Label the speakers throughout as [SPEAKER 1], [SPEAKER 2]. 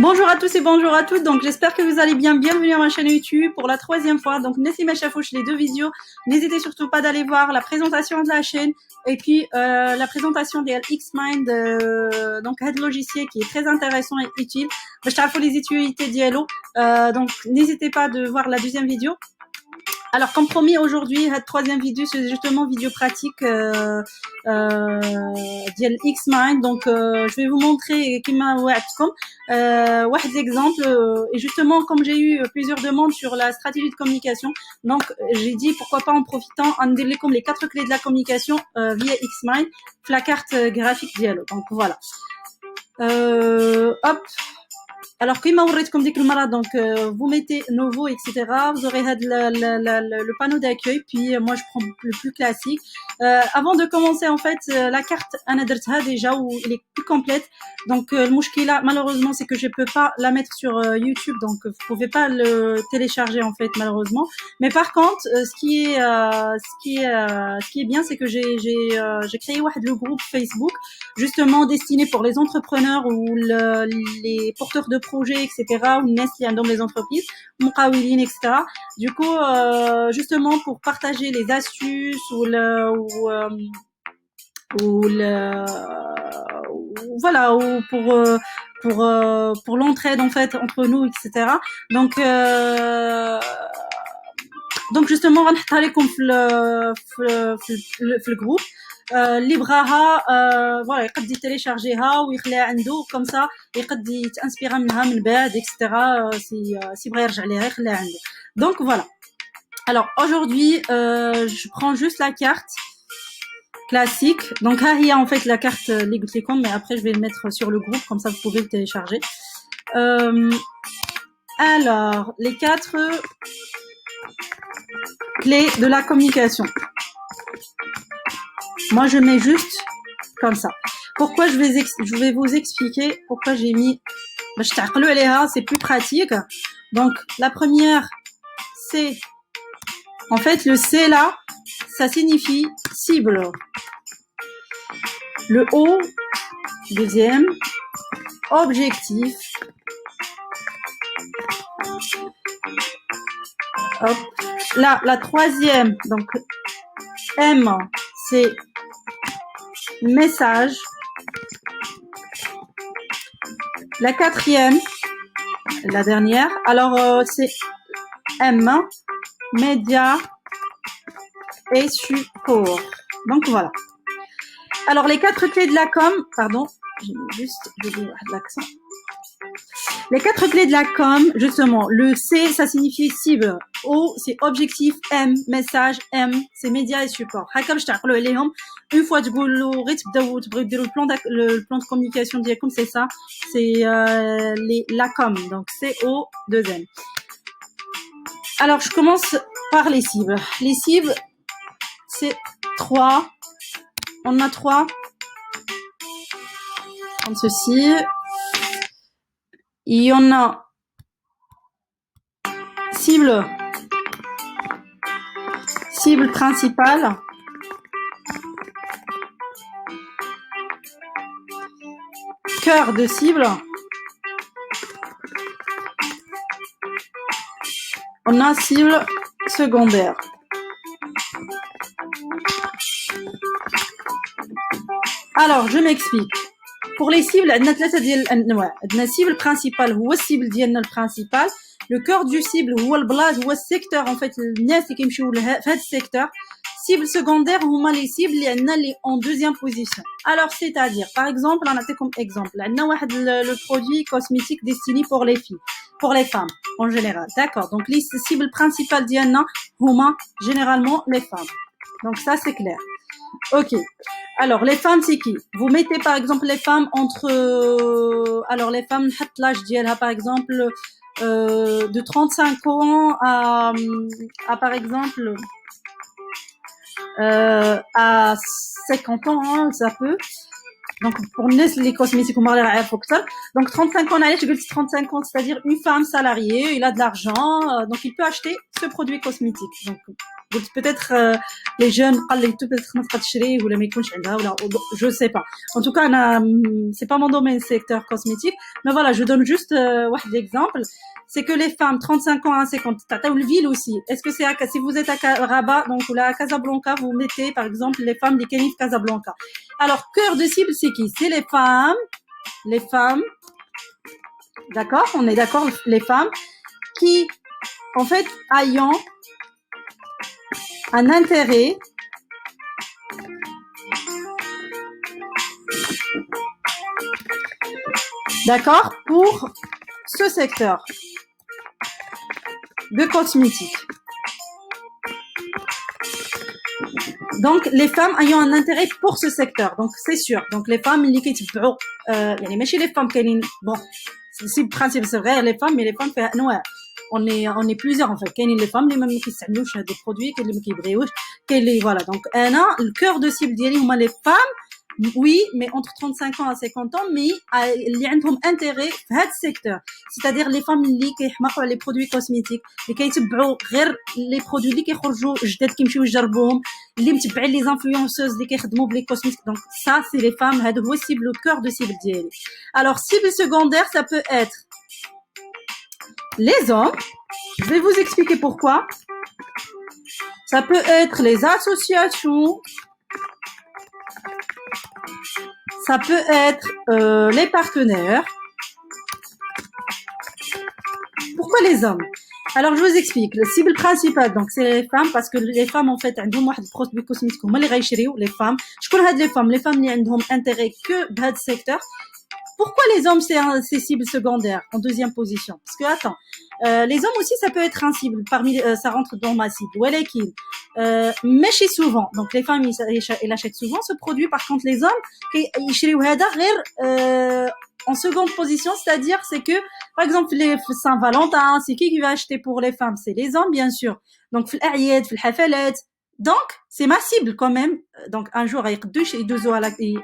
[SPEAKER 1] Bonjour à tous et bonjour à toutes. Donc, j'espère que vous allez bien. Bienvenue à ma chaîne YouTube pour la troisième fois. Donc, Nessim Chafouche, les deux vidéos. N'hésitez surtout pas d'aller voir la présentation de la chaîne et puis la présentation des Xmind. Donc, un logiciel qui est très intéressant et utile. Je t'arrive les utilités d'Yellow. Donc, n'hésitez pas de voir la deuxième vidéo. Alors, comme promis, aujourd'hui, la troisième vidéo, c'est justement vidéo pratique ديال Xmind. Donc, je vais vous montrer كما وعدتكم واحد exemple. Et justement, comme j'ai eu plusieurs demandes sur la stratégie de communication, donc j'ai dit pourquoi pas en profitant en déléguant les 4 clés de la communication via Xmind, la carte graphique ديالو. Donc voilà. Hop. Alors, comme je vous dit donc vous mettez nouveau, etc. Vous aurez le panneau d'accueil. Puis moi, je prends le plus classique. Avant de commencer, en fait, la carte Anadertha déjà où elle est plus complète. Donc, le mouchkila, malheureusement, c'est que je peux pas la mettre sur YouTube. Donc, vous pouvez pas le télécharger, en fait, malheureusement. Mais par contre, ce qui est bien, c'est que j'ai créé le groupe Facebook justement destiné pour les entrepreneurs ou les porteurs de projets, etc., ou dans les entreprises, Moukawilin, etc. Du coup, justement pour partager les astuces voilà, ou pour l'entraide en fait entre nous, etc. Donc justement غنحطها لكم في الجروب اللي بغاها فوالا يقد يتيليشارجيها ويخليها عنده كوم سا يقد يتانسبيرا منها من بعد اكسترا سي بغا يرجع ليها يخليها عنده. Donc voilà. Alors aujourd'hui je prends juste la carte classique. Donc ها هي en fait la carte اللي قلت لكم, mais après je vais le mettre sur le groupe comme ça vous pouvez le télécharger. Alors les 4 clés de la communication. Moi, je mets juste comme ça. Pourquoi je vais vous expliquer pourquoi j'ai mis. C'est plus pratique. Donc, la première, c'est en fait le C là, ça signifie cible. Le O, deuxième, objectif. Hop. Là, la troisième, donc M, c'est message. La quatrième, la dernière, alors c'est M, média et support. Donc voilà. Alors les 4 clés de la com, pardon, j'ai juste l'accent. Les 4 clés de la com, justement, le C, ça signifie cible. O, c'est objectif. M, message. M, c'est médias et support. Une fois le plan de communication d'Iacom, c'est ça. C'est la com. Donc, CO, 2M. Alors, je commence par les cibles. Les cibles, c'est 3. On a 3. Comme ceci. Il y en a cible principale, cœur de cible, on a cible secondaire. Alors, je m'explique. Pour les cibles, la cible principale ou la cible principale, le cœur du cible ou le secteur en fait, le secteur. Cible secondaire ou les cibles les en deuxième position. Alors c'est-à-dire, par exemple, on a comme exemple, le produit cosmétique destiné pour les filles, pour les femmes en général. D'accord. Donc les cibles principales d'Yanna, généralement les femmes. Donc ça c'est clair. Ok. Alors, les femmes, c'est qui? Vous mettez, par exemple, les femmes entre... alors, les femmes, l'âge d'Yelha, par exemple, de 35 ans à par exemple, à 50 ans, hein, ça peut. Donc, pour les cosmétiques, on va aller donc 35 ans, je dis 35 ans, c'est-à-dire une femme salariée, il a de l'argent, donc il peut acheter ce produit cosmétique. Donc, peut-être les jeunes, peut-être ou la je sais pas. En tout cas, c'est pas mon domaine, secteur cosmétique, mais voilà, je donne juste un exemple. C'est que les femmes 35 ans à 50, ou le ville aussi. Est-ce que c'est si vous êtes à Rabat, donc ou là à Casablanca, vous mettez par exemple les femmes des Kénif Casablanca. Alors, cœur de cible, c'est qui? C'est les femmes, d'accord? On est d'accord, les femmes qui, en fait, ayant un intérêt d'accord, pour ce secteur de cosmétiques. Donc, les femmes ayant un intérêt pour ce secteur. Donc, c'est sûr. Donc, les femmes, mais chez les femmes, bon, c'est le principe, c'est vrai, les femmes, mais les femmes, on est plusieurs, en fait. Les femmes, les mêmes qui s'amusent des produits, qui brillent, voilà. Donc, le cœur de cible, les femmes, oui, mais entre 35 ans à 50 ans, mais ils ont intérêt dans ce secteur. C'est-à-dire les femmes qui ont les produits cosmétiques, qui ont les produits qui sortent جداد qui يمشيو يجربوهم, اللي متبعين les influenceuses اللي كيخدموا بلي cosmétiques. Donc ça, c'est les femmes, هذا هو cible, le cœur de cible ديالي. Alors cible secondaire, ça peut être les hommes. Je vais vous expliquer pourquoi. Ça peut être les associations. Ça peut être les partenaires. Pourquoi les hommes? Alors, je vous explique. La cible principale, donc, c'est les femmes, parce que les femmes, en fait, elles ont des produits cosmétiques. Les femmes. Je connais les femmes qui ont intérêt que dans ce secteur. Pourquoi les hommes, c'est cible secondaire, en deuxième position? Parce que, attends, les hommes aussi, ça peut être un cible, ça rentre dans ma cible. Mais chez souvent. Donc, les femmes, ils achètent souvent ce produit. Par contre, les hommes, en seconde position, c'est-à-dire, c'est que, par exemple, les Saint-Valentin, c'est qui va acheter pour les femmes? C'est les hommes, bien sûr. Donc, donc, c'est ma cible quand même. Donc, un jour, ils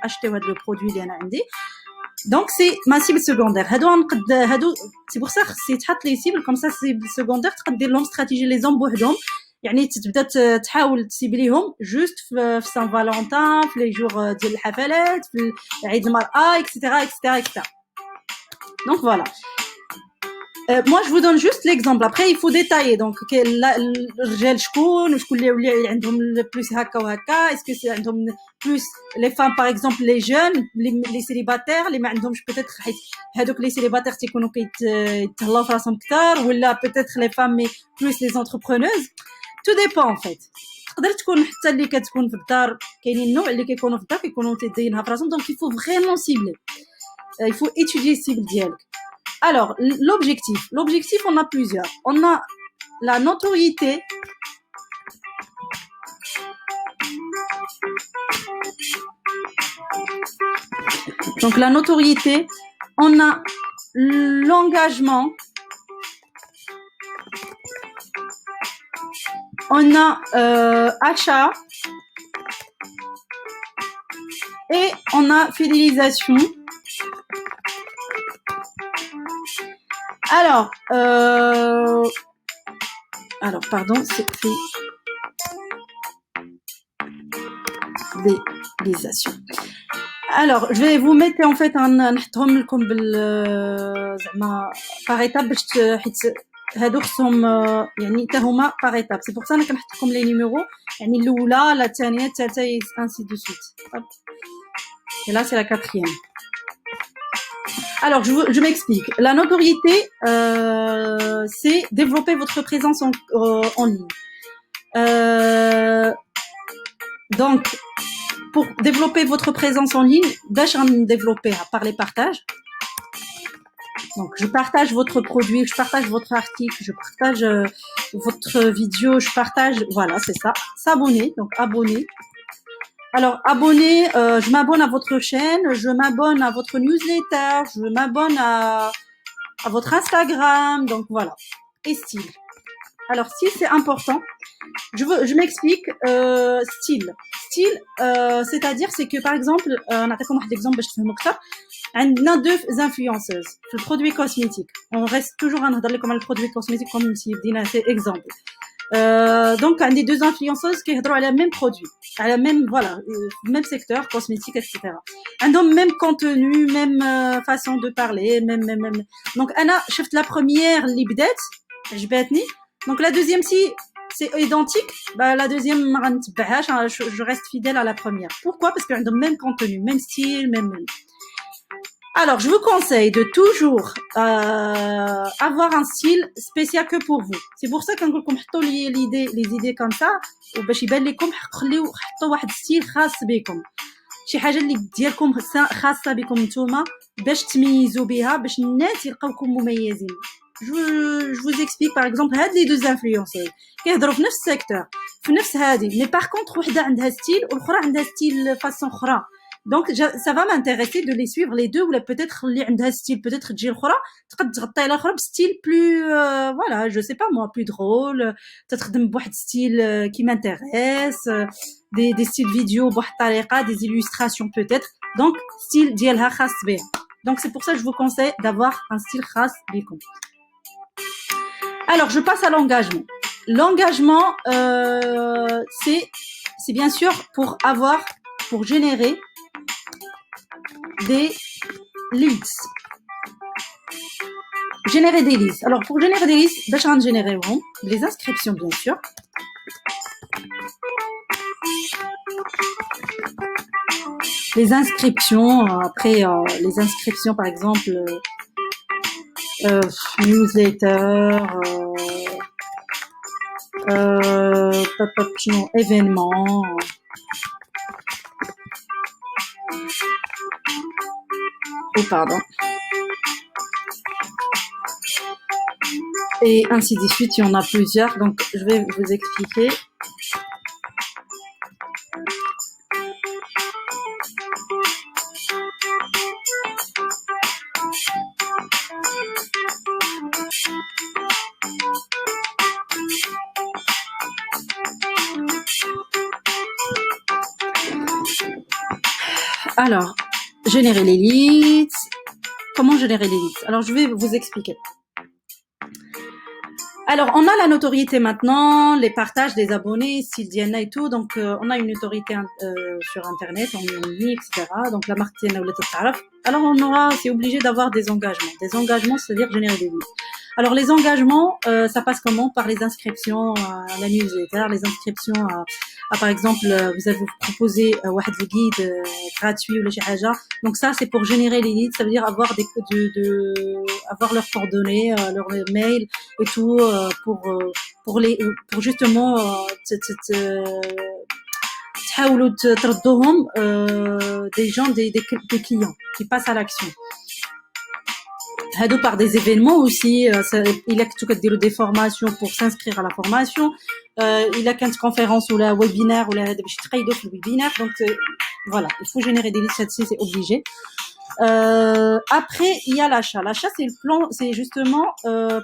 [SPEAKER 1] acheter le produit, donc c'est ma cible secondaire. C'est pour ça que c'est les cibles comme ça, c'est secondaire, تقدر لهم stratégie les hommes بوحدهم. يعني تبدا تحاول تسيبليهم juste في Saint Valentin, في les jours ديال الحفلات, في عيد المرأة, etc. Donc voilà. Moi je vous donne juste l'exemple. Après il faut détailler. Donc الرجال شكون اللي عندهم plus هكا وهكا. Est-ce que c'est عندهم plus les femmes par exemple, les jeunes, les célibataires اللي ما عندهمش peut-être حيت هذوك les célibataires تيكونوا كيتهلاو في راسهم كثار, ولا peut-être les femmes mais plus les entrepreneuses. Tout dépend en fait. تقدر تكون حتى اللي كتكون في الدار, كاينين النوع اللي كيكونوا في الدار كيكونوا تدينها في راسهم. Donc il faut vraiment cibler. Il faut étudier cible ديالك. Alors, l'objectif, on a plusieurs. On a la notoriété. Donc, la notoriété, on a l'engagement. On a achat. Et on a fidélisation. Alors, pardon, c'est fidélisation. Alors, je vais vous mettre en fait نحطهم لكم زعما par étape باش حيت هادو خصهم يعني حتى هما par étape. C'est pour ça انا كنحط لكم les numéros, يعني الاولى, la الثانيه, الثالثه, ainsi de suite. Hop. Et là c'est la quatrième. Alors, je m'explique. La notoriété, c'est développer votre présence en ligne. Donc, pour développer votre présence en ligne, développer par les partages. Donc, je partage votre produit, je partage votre article, je partage votre vidéo, je partage, voilà, c'est ça. S'abonner, donc abonner. Alors, abonner, je m'abonne à votre chaîne, je m'abonne à votre newsletter, je m'abonne à votre Instagram, donc voilà. Et style. Alors, style, c'est important. Je m'explique. Style, c'est-à-dire c'est que par exemple, on a comme un exemple باش تفهموا اكثر. On a deux influenceuses في البرودوي كوزميتيك. On reste toujours نهضر لكم على البرودوي كوزميتيك comme si بدينا سي exemple. Donc عندي deux influenceuses كيهضروا على même produit, على même voilà, même secteur cosmétique etc. عندهم même contenu, même façon de parler, même. Donc انا شفت la première اللي بدات عجبتني. Donc la deuxième si c'est identique, bah la deuxième ما غنتبعهاش, je reste fidèle à la première. Pourquoi? Parce que عندهم même contenu, même style, même. Alors, je vous conseille de toujours avoir un style spécial que pour vous. C'est pour ça كنقول لكم حطوا les idées comme ça وباش يبان لكم خليو حطوا واحد ستيل خاص بكم. شي حاجه اللي ديالكم خاصه بكم نتوما باش تميزوا بها, باش الناس يلقاوكم مميزين. Je vous explique par exemple هاد les deux influenceuses كيهضروا في نفس السيكتور, في نفس هذه, mais par contre وحده عندها ستيل والاخرى عندها ستيل فاصون اخرى. Donc ça va m'intéresser de les suivre les deux, ou peut-être اللي عندها style peut-être تجي الاخرى تقد تغطي على الاخرى بستيل plus voilà, je sais pas moi, plus drôle, تخدم بواحد ستيل qui m'intéresse, des styles vidéo بواحد الطريقه, des illustrations peut-être, donc style ديالها خاص بها. Donc c'est pour ça que je vous conseille d'avoir un style خاص بكم. Alors je passe à l'engagement. L'engagement c'est bien sûr pour générer des leads. Générer des leads. Alors, pour générer des leads, باش غنجينيريوهم les inscriptions bien sûr. Les inscriptions, après les inscriptions par exemple newsletter, événements. Oh, pardon. Et ainsi de suite, il y en a plusieurs, donc je vais vous expliquer. Alors, générer les leads. Comment générer les leads? Alors, je vais vous expliquer. Alors, on a la notoriété maintenant, les partages des abonnés, style Diana et tout. Donc, on a une notoriété sur Internet, on est en ligne, etc. Donc, la marque Diana ou le Taraf. Alors, c'est obligé d'avoir des engagements. Des engagements, c'est-à-dire générer des leads. Alors, les engagements, ça passe comment? Par les inscriptions à la newsletter, les inscriptions par exemple, vous avez proposé واحد le guide gratuit ou les حاجة. Donc ça, c'est pour générer les leads. Ça veut dire avoir avoir leurs coordonnées, leur mail et tout, pour justement تحاولوا تردوهم des gens, des clients qui passent à l'action. Par des événements aussi, il a que des formations pour s'inscrire à la formation, il a qu'une conférence ou la webinaire ou la webinaire, donc voilà, il faut générer des listes, c'est obligé. Après il y a l'achat. L'achat, c'est le plan, c'est justement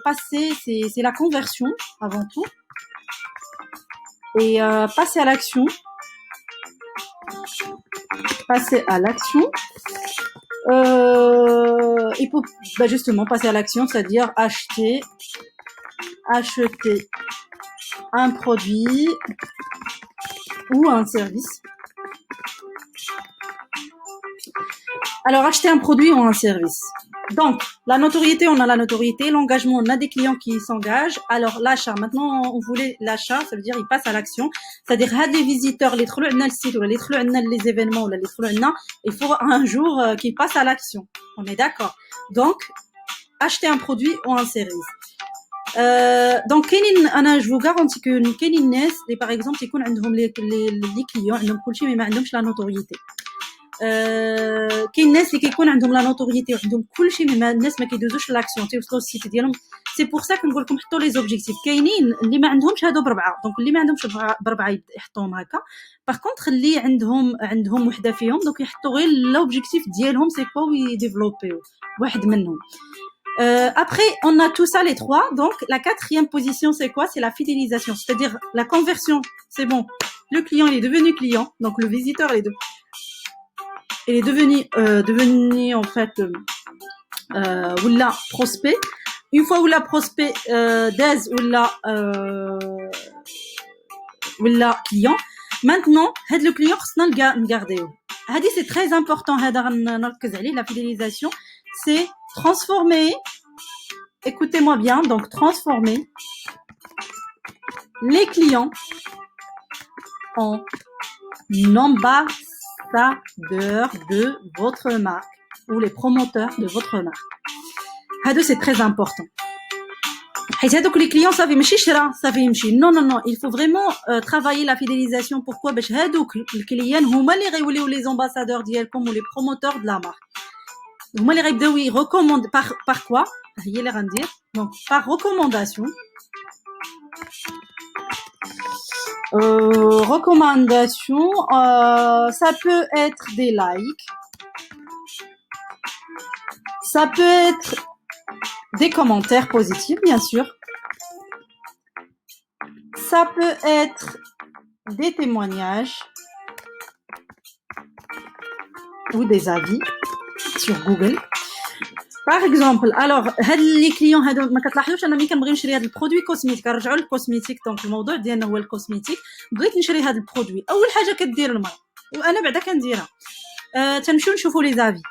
[SPEAKER 1] passer, c'est la conversion avant tout, et passer à l'action. Il faut justement passer à l'action, c'est-à-dire acheter un produit ou un service. Alors, acheter un produit ou un service. Donc, la notoriété, on a la notoriété. L'engagement, on a des clients qui s'engagent. Alors, l'achat. Maintenant, on voulait l'achat. Ça veut dire, ils passent à l'action. C'est-à-dire, les visiteurs, les trouvent le site, ou les trouvent les événements, ou les trouvent, il faut un jour qu'ils passent à l'action. On est d'accord. Donc, acheter un produit ou un service. Donc, je vous garantis que كاينين ناس اللي par exemple يكون عندهم les clients, عندهم كل شيء, mais ما عندهمش la notoriété. كاين ناس اللي كيكون عندهم لا نوتوريتي وعندهم كل شيء, مما الناس ما كيدوزوش لاكسيون, تيوصلوا للسيت ديالهم. سي بور سا كنقول لكم حطوا لي زوبجيكتيف. كاينين اللي ما عندهمش هادو بربعه, دونك اللي ما عندهمش بربعه يحطوهم هكا. باغ كونطخ اللي عندهم وحده فيهم, دونك يحطوا غير لوبجيكتيف ديالهم سي كوا ويديفلوبيو واحد منهم. Après, on a tout ça, les trois. Donc, la quatrième position, c'est quoi? C'est la fidélisation, c'est-à-dire la conversion. C'est bon. Le client, il est devenu client. Donc, le visiteur, il est devenu en fait, ou là, prospect. Une fois où la prospect, Dez ou là, client. Maintenant, le client, خصنا نغارديوه. هذه c'est très important. هذا غنركز عليه. La fidélisation, c'est transformer. Écoutez-moi bien. Donc, transformer les clients en ambassadeurs de votre marque ou les promoteurs de votre marque. هذا c'est très important. حيت هذوك les clients صافي ماشي شرا صافي يمشي. Non, il faut vraiment travailler la fidélisation. Pourquoi? باش هذوك الكليان هما اللي غيوليو les ambassadeurs ديالكم ou les promoteurs de la marque. هما اللي غيبداو يريكوموند par quoi? هي اللي غندير. Donc par recommandation. Recommandation, ça peut être des likes, ça peut être des commentaires positifs, bien sûr, ça peut être des témoignages ou des avis sur Google. Par exemple, alors هاد لي كليون هادو ما كتلاحظوش انا ملي كنبغي نشري هاد البرودوي كوسميتيك كنرجعوا للكوسميتيك. دونك الموضوع ديالنا هو الكوسميتيك. بغيت نشري هاد البرودوي، اول حاجه كدير المراه وانا بعدا كنديرها تنمشيو نشوفوا لي زافي.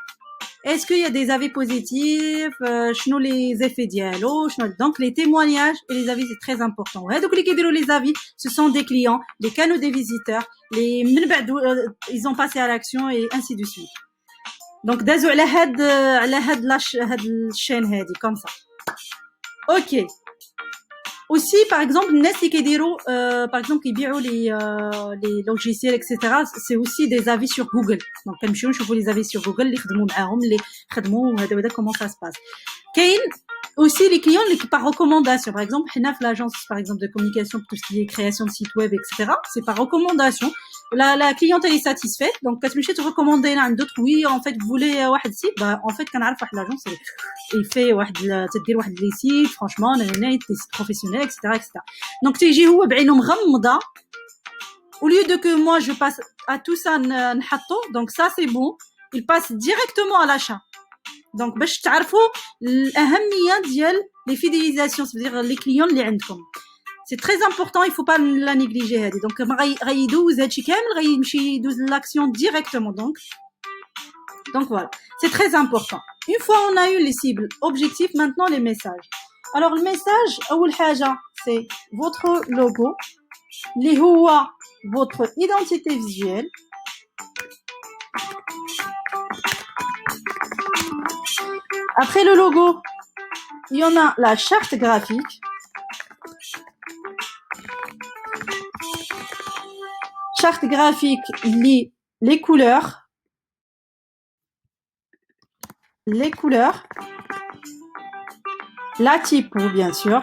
[SPEAKER 1] Est-ce qu'il y a des avis positifs? شنو les effets ديالو شنو. Donc les témoignages et les avis c'est très important. هادوك اللي كيديروا les avis ce sont des clients, les canaux des visiteurs, les من بعد ils ont passé à l'action et ainsi de suite. Donc دازو على هاد الشين هادي comme ça. OK. Aussi par exemple الناس اللي كيديروا par exemple كيبيعوا les logiciels etc. c'est aussi des avis sur Google. Donc كنمشيو نشوفوا les avis sur Google اللي خدموا معاهم اللي خدموا وهذا comment ça se passe. كاين aussi les clients qui par recommandation. Par exemple حنا في l'agence par exemple de communication pour tout ce qui est création de site web etc. c'est par recommandation. La clientèle est satisfaite. Donc كتمشي تريكوموندي عند d'autres. Oui en fait vous voulez واحد site. Bah en fait كنعرف واحد l'agence il fait واحد تدير واحد لي سيت franchement des sites professionnels etc. Donc تيجي هو بعينه مغمضه au lieu de que moi je passe à tout ça نحطو. Donc ça c'est bon, il passe directement à l'achat. Donc باش تعرفوا الأهمية ديال les fidélisations, c'est-à-dire les clients اللي عندكم. C'est très important, il faut pas la négliger هذه. Donc غيدوز هادشي كامل غيمشي يدوز l'action directement. Donc voilà, c'est très important. Une fois on a eu les cibles, objectifs, maintenant les messages. Alors le message أول حاجة c'est votre logo اللي هو votre identité visuelle. Après le logo, il y en a la charte graphique. Charte graphique, les couleurs. La typo bien sûr.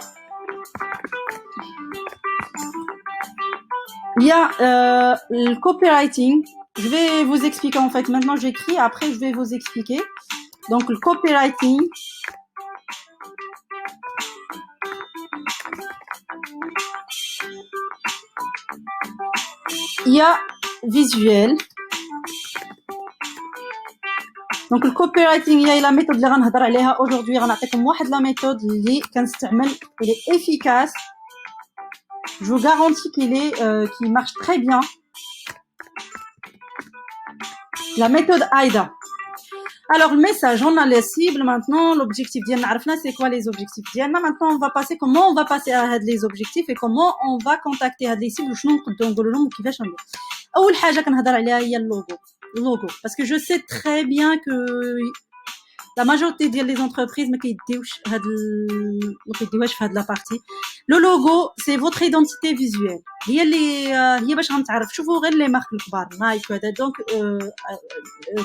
[SPEAKER 1] Il y a le copywriting. Je vais vous expliquer en fait. Maintenant j'écris, après je vais vous expliquer. Donc le copywriting. Il y a visuel. Donc le copywriting il y a la méthode اللي غنهضر عليها aujourd'hui. غنعطيكم واحد la méthode اللي كنستعمل elle est efficace. Je vous garantis qu'il marche très bien. La méthode AIDA. Alors le message, on a les cibles maintenant, l'objectif ديالنا عرفنا c'est quoi les objectifs ديالنا. Maintenant on va passer comment on va passer à les objectifs et comment on va contacter هاد les cibles وشنو نقدروا نقولوا لهم وكيفاش ندير. اول حاجه كنهضر عليها هي اللوغو parce que je sais très bien que la majorité des entreprises ما كيديوش في هاد la partie. Le logo c'est votre identité visuelle. هي باش غنتعرف. شوفوا غير لي مارك الكبار نايك وهذا دونك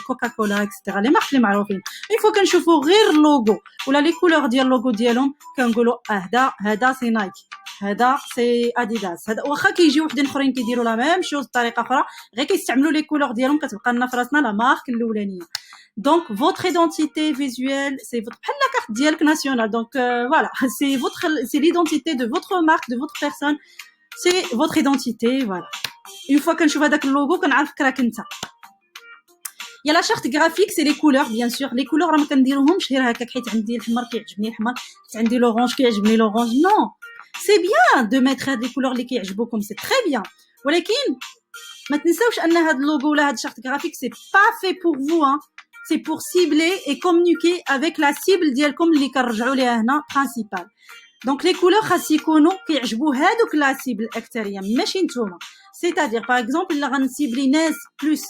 [SPEAKER 1] كوكا كولا اكسترا لي مارك اللي معروفين. il faut كنشوفوا غير اللوغو ولا لي كولور ديال اللوغو ديالهم كنقولوا هذا سي نايك هذا سي اديداس. هذا واخا كيجيو وحدين اخرين كيديروا لا ميم شوز بطريقه اخرى غير كيستعملوا لي كولور ديالهم كتبقى لنا في راسنا لا مارك الاولانيه. Donc, votre identité visuelle, c'est votre la carte d'IELC nationale. Donc, voilà, c'est l'identité de votre marque, de votre personne. C'est votre identité, voilà. Une fois que je vois le logo, qu'on a fait il y a la charte graphique, c'est les couleurs, bien sûr. Les couleurs, راهم كنديروهمش غير هكاك حيت عندي الحمر كيعجبني الحمر، حيت عندي l'orange كيعجبني l'orange. Non, c'est bien de mettre هاد les couleurs اللي كيعجبوكم, c'est très bien. ولكن ما تنساوش ان هاد اللوغو ولا هاد الشارت graphique, c'est pas fait pour vous, hein. C'est pour cibler et communiquer avec la cible ديالكم اللي كنرجعوا ليها هنا principal. Donc les couleurs خاص يكونوا كيعجبوا هادوك لا cible اكثريا ماشي نتوما. C'est-à-dire par exemple اللي غنسيبلي ناس plus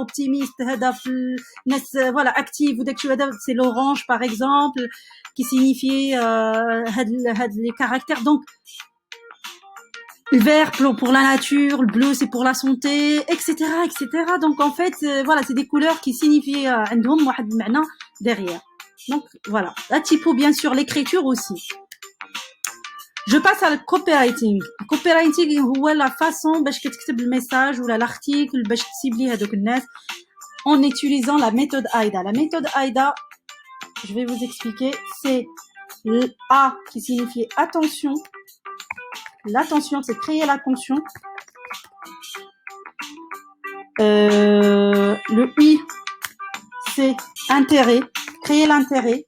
[SPEAKER 1] optimiste, هذا في ناس voilà active وداك الشيء هذا, c'est l'orange par exemple qui signifie هاد les caractères. Donc le vert pour la nature, le bleu c'est pour la santé, etc., etc. Donc en fait voilà, c'est des couleurs qui signifient عندهم واحد المعنى derrière. Donc voilà, la typo bien sûr, l'écriture aussi. Je passe à le copywriting. Le copywriting هو la façon باش كتكتب الميساج ولا l'article باش تسيبلي هذوك الناس en utilisant la méthode AIDA. La méthode AIDA, je vais vous expliquer, c'est A qui signifie attention. L'attention, c'est créer l'attention. Le I, c'est intérêt, créer l'intérêt.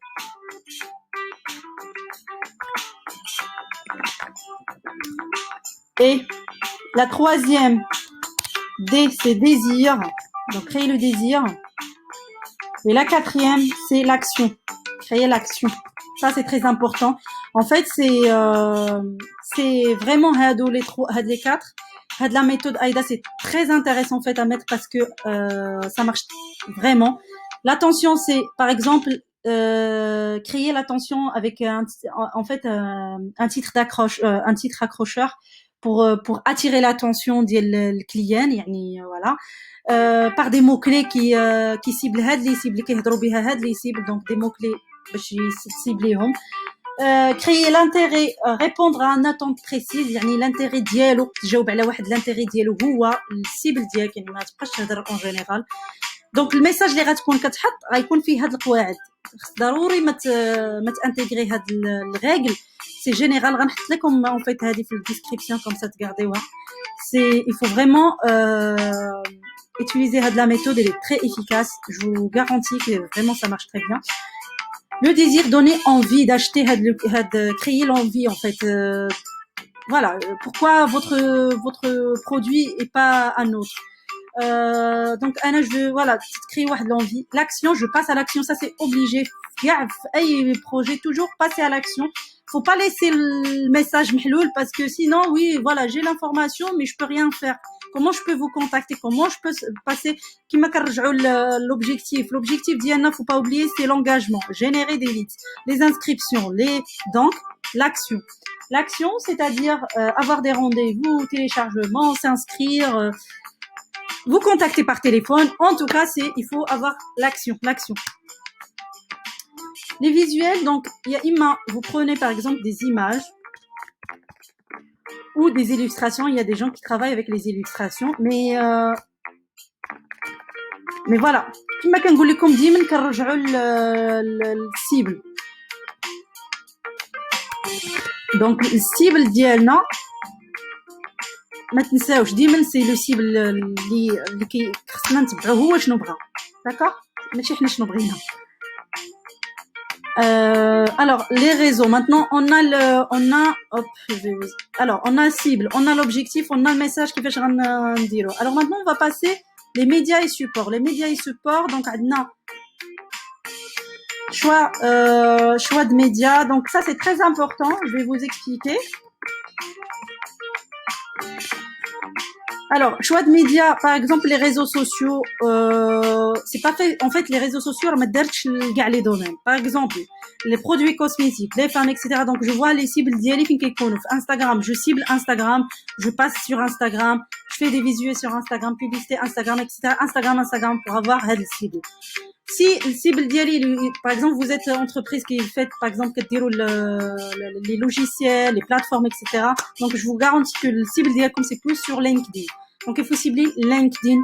[SPEAKER 1] Et la troisième, D, c'est désir, donc créer le désir. Et la quatrième, c'est l'action, créer l'action. Ça, c'est très important. En fait, c'est vraiment les quatre. La méthode AIDA, c'est très intéressant en fait à mettre parce que ça marche vraiment. L'attention, c'est par exemple créer l'attention avec un titre d'accroche, un titre accrocheur pour attirer l'attention du client, voilà. Par des mots clés qui ciblent هاد les cibles qui يهضروا بها هاد les cibles, donc des mots clés باش يسيبليهم. créer l'intérêt, répondre à une attente précise, يعني l'intérêt ديالو تجاوب على واحد l'intérêt ديالو هو السيبل ديالك, يعني ما تبقاش تهضر en général. دونك الميساج اللي غتكون كتحط غيكون فيه هاد القواعد, ضروري ما تانتيغري هاد الريغل. سي جينيرال, غنحط لكم en fait هذه في الديسكريبسيون comme ça تغارديوها. C'est il faut vraiment utiliser la méthode, elle est très efficace, je vous garantis que vraiment ça marche très bien. Le désir, donner envie d'acheter, créer l'envie en fait. Voilà, pourquoi votre produit et pas un autre. Donc voilà, créer l'envie. L'action, je passe à l'action, ça c'est obligé. Hey, projet, toujours passer à l'action. Faut pas laisser le message mahloul parce que sinon, oui, voilà, j'ai l'information mais je peux rien faire. Comment je peux vous contacter? Comment je peux passer? Qui m'a l'objectif? L'objectif d'Iana, faut pas oublier, c'est l'engagement, générer des leads, les inscriptions, donc l'action. L'action, c'est-à-dire avoir des rendez-vous, téléchargements, s'inscrire, vous contacter par téléphone. En tout cas, il faut avoir l'action. Les visuels, donc il y a vous prenez par exemple des images ou des illustrations. Il y a des gens qui travaillent avec les illustrations, mais voilà. كما كنقول لكم ديما كنرجعوا للسيبل. دونك السيبل ديالنا ما تنساوش ديما سي لو سيبل اللي خصنا نتبعوه هو شنو بغا, داكوغ, ماشي حنا شنو بغينا. Alors les réseaux, maintenant on a cible, on a l'objectif, on a le message qui fait dire. Alors maintenant on va passer les médias et supports. Les médias et supports, donc on a choix de médias, donc ça c'est très important, je vais vous expliquer. Alors, choix de médias, par exemple les réseaux sociaux, c'est pas fait. En fait, les réseaux sociaux, on met les domaines. Par exemple, les produits cosmétiques, les femmes, etc. Donc, je vois les cibles d'Yali Instagram. Je cible Instagram, je passe sur Instagram, je fais des visuels sur Instagram, publicité Instagram, etc. Instagram pour avoir la cible. Si le cible d'Yali, par exemple, vous êtes entreprise qui fait, par exemple, les logiciels, les plateformes, etc. Donc, je vous garantis que le cible d'Yali, c'est plus sur LinkedIn. Donc, il faut cibler LinkedIn.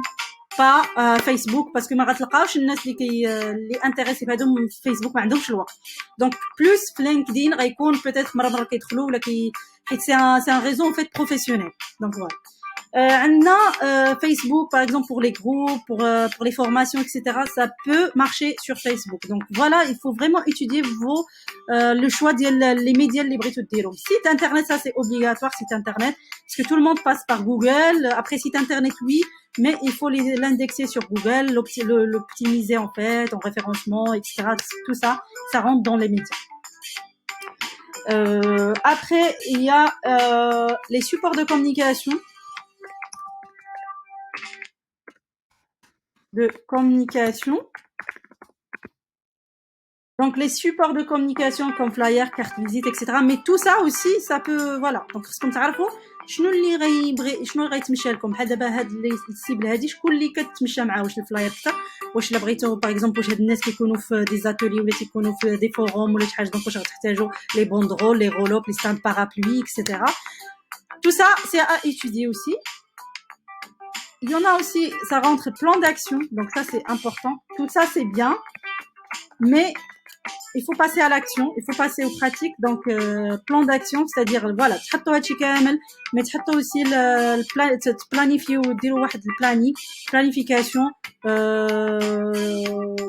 [SPEAKER 1] pas Facebook parce que ما غتلقاوش الناس اللي انتريسي بهذوم فيسبوك ما عندهمش الوقت. دونك بلوس في لينكدين غيكون peut-être مره كيدخلوا ولا حيت سي ان ريزو en fait professionnel. Donc voilà. عندنا Facebook par exemple pour les groupes, pour les formations, etc. Ça peut marcher sur Facebook. Donc voilà, il faut vraiment étudier le choix les médias اللي بغيتو ديرهم. Site internet, ça c'est obligatoire, site internet, parce que tout le monde passe par Google. Après site internet, oui, mais il faut l'indexer sur Google, l'optimiser en fait, en référencement, etc. Tout ça, ça rentre dans les médias. Après, il y a les supports de communication. Donc les supports de communication comme flyer, carte visite, etc. Mais tout ça aussi, ça peut, voilà. Donc خصكم تعرفوا شنو اللي غيتمشى لكم. بحال دابا هاد السيبل هادي شكون اللي كتمشى معاه، واش الفلاير اكثر، واش الا بغيتو باغ اكزومبل واش هاد الناس كيكونوا في دي زاتولي ولا تيكونوا في دي فوروم ولا شي حاجه. دونك واش غتحتاجوا لي بوندرول، لي رولوب، لي ستاند بارapluie, etc. Tout ça, c'est à étudier aussi. Il y en a aussi, ça rentre plan d'action, donc ça c'est important. Tout ça c'est bien, mais il faut passer à l'action, il faut passer aux pratiques. Donc plan d'action, c'est-à-dire voilà, تحطوا هادشي كامل، mais تحطوا aussi planifier وديروا واحد planification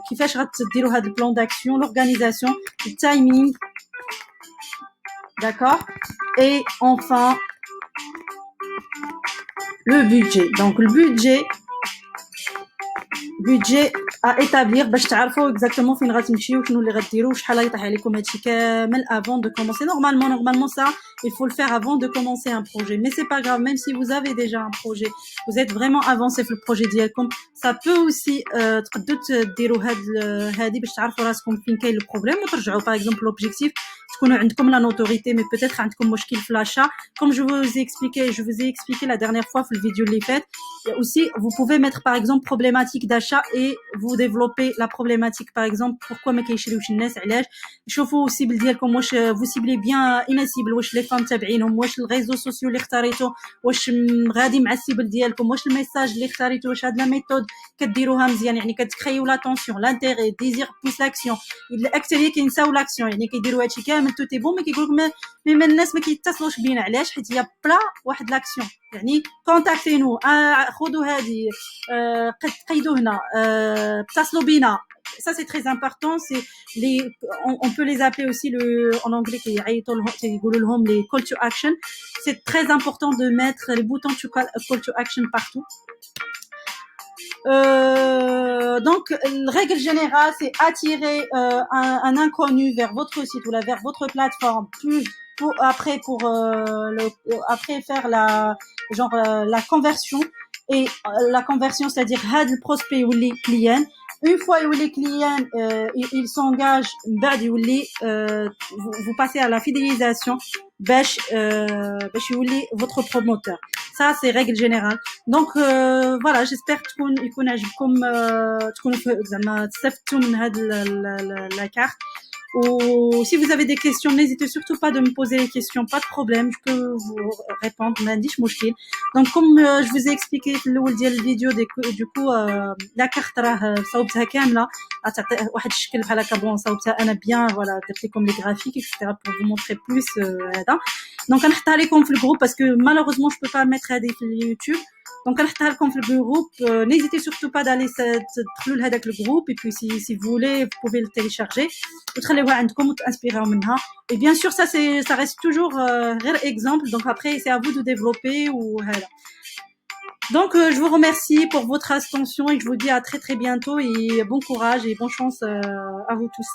[SPEAKER 1] كيفاش غتديروا هاد البلان d'action, l'organisation, le timing, d'accord. Et enfin le budget. Donc le budget à établir باش تعرفوا exactement فين غتمشيو وشنو اللي غديروا وشحال غيطيح عليكم هادشي كامل avant de commencer. Normalement ça il faut le faire avant de commencer un projet, mais c'est pas grave. Même si vous avez déjà un projet, vous êtes vraiment avancé في البروجي ديالكم, ça peut aussi تقدروا تديروا هادي باش تعرفوا راسكم فين كاين البروبليم وترجعوا. par exemple l'objectif تكونوا عندكم la notoriété, mais peut-être عندكم مشكل في l'achat, comme je vous ai expliqué la dernière fois في الفيديو اللي فات. Aussi vous pouvez mettre par exemple problématique d'achat et vous développer la problématique. par exemple pourquoi ما كيشريوش الناس, علاش. شوفوا السيبل ديالكم واش vous ciblez bien inasible, واش les femmes تابعينهم, واش الريزو سوسيو اللي اختاريتو واش غادي مع السيبل ديالكم, واش الميساج اللي اختاريتو واش هاد لا ميثود كديروها مزيان, يعني كتكريو لاتونسيون, لانتيري, ديزير بلس لاكسيون. الاكثريه كينساو لاكسيون, يعني كيديروا هادشي كامل تو تي بون, مي كيقولوا لك الناس ما كيتصلوش بينا, علاش؟ حيت هي بلا واحد لاكسيون. يعني كونتاكتينو, خذوا هذه, قيدوا هنا, اتصلوا بينا. Ça c'est très important. C'est on peut les appeler aussi en anglais les call to action. C'est très important de mettre les boutons call to action partout. Donc la règle générale, c'est attirer un inconnu vers votre site ou vers votre plateforme, après faire la conversion. Et la conversion, c'est-à-dire had le prospect ou les clients. Une fois où les clients ils s'engagent, vous passez à la fidélisation, باش يولي votre promoteur. Ça c'est règle générale. Donc voilà, j'espère يكون عجبكم, تكونوا زعما تستفدتوا من هاد la carte. Ou si vous avez des questions, n'hésitez surtout pas de me poser les questions, pas de problème, je peux vous répondre, ما عنديش مشكل. Donc comme je vous ai expliqué في الأول ديال الفيديو, du coup la carte راه صوبتها كاملة, تعطي واحد الشكل بحال هكا. بون صوبتها أنا bien, voilà, درت لكم les graphiques, etc. pour vous montrer plus هذا. Donc غنحطها لكم في الجروب parce que malheureusement je peux pas mettre هذه في اليوتيوب. Donc غنحطها لكم في الجروب. N'hésitez surtout pas d'aller تدخلوا لهذاك الجروب, et puis si vous voulez vous pouvez le télécharger وتخليوها عندكم وتانسبيراو منها. Et bien sûr ça reste toujours غير exemple, donc après c'est à vous de développer ou voilà. Donc je vous remercie pour votre attention et je vous dis à très très bientôt et bon courage et bonne chance à vous tous.